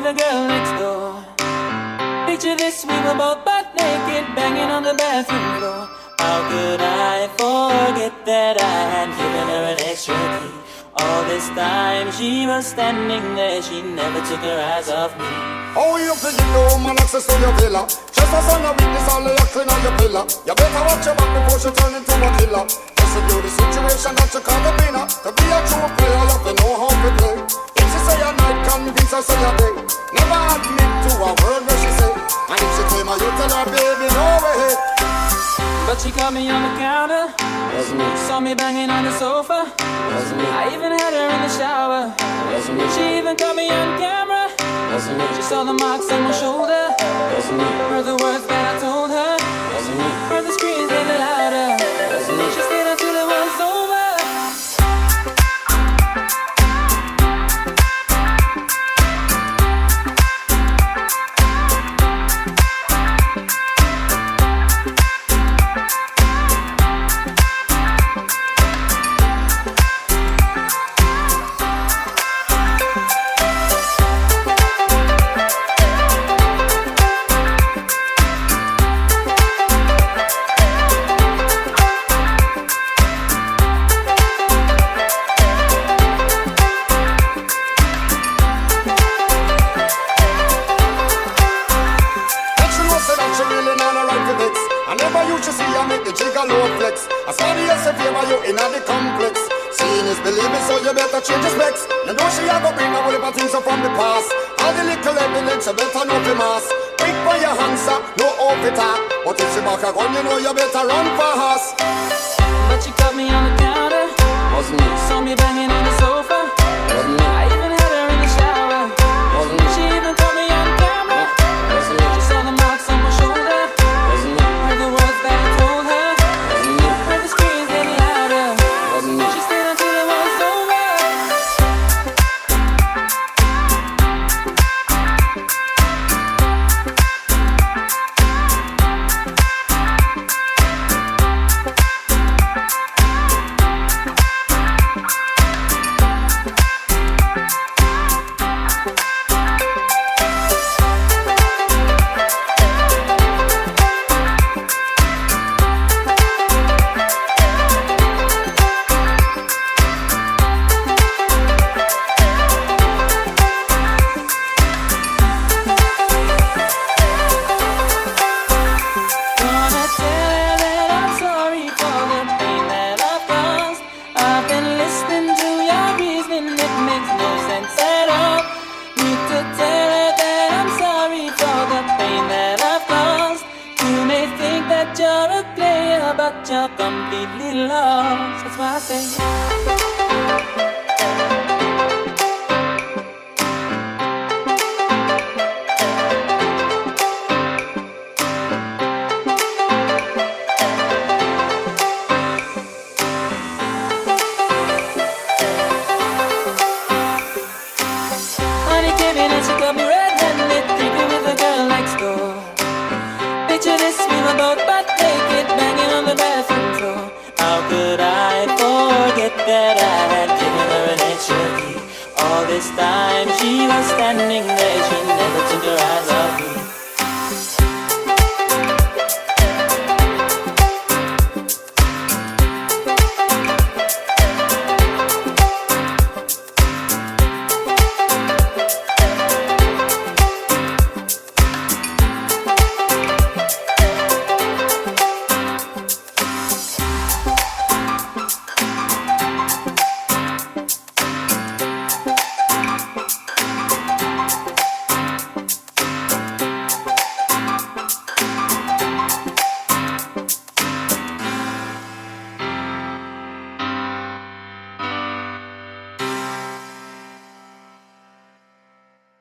the girl next door. Picture this, we were both butt naked, banging on the bathroom floor. How could I forget that I had given her an extra key? All this time she was standing there, she never took her eyes off me. How you feel you know man access to your villa? Just a son of witness all the acting on your pillar. You better watch your back before she turn into a killer. Just to do the situation that you call the winner. To be a true player, you have to know how to play. If she say a night, convince her say a day. Never admit to a word where she say. And if she claim her, you tell her baby no way. But she caught me on the counter, Wasn't me, saw me banging on the sofa. wasn't me, I even had her in the shower. wasn't me, She even caught me on camera. wasn't me, She saw the marks on my shoulder, wasn't me, heard the words that I told her, wasn't me, heard the screams a little louder. wasn't me. She stayed until it was over. I never used to see you make the jigger low flex. I saw the yes favor you in the complex. Seeing is believing, so you better change your specs. You know she a go bring a whole heap of things up from the past. All the little evidence you better know for mass. Quick by your hands up, no off it up. But if she back a gun, you know you better run fast. But she caught me on the counter, Wasn't me, saw me banging on the sofa. wasn't me, I even had her in the shower. wasn't me, She even caught me on camera. wasn't me, She saw the marks on my shoulder, wasn't me, heard the words that I told her, wasn't me, heard the screams getting louder. wasn't me. She stayed until it was over. Gonna tell her that I'm sorry for the pain that I've caused. I've been listening to your reasoning, it makes no sense at all. Need to tell her that I'm sorry for the pain that I've caused. You may think that you're a player, but you're completely lost. That's why I say. Honey came in and she got me red-handed, creeping with the girl next door. Picture this, we were both butt naked, banging on the bathroom floor. How could I forget that I had given her an extra key? All this time she was standing there, she never took her eyes off me.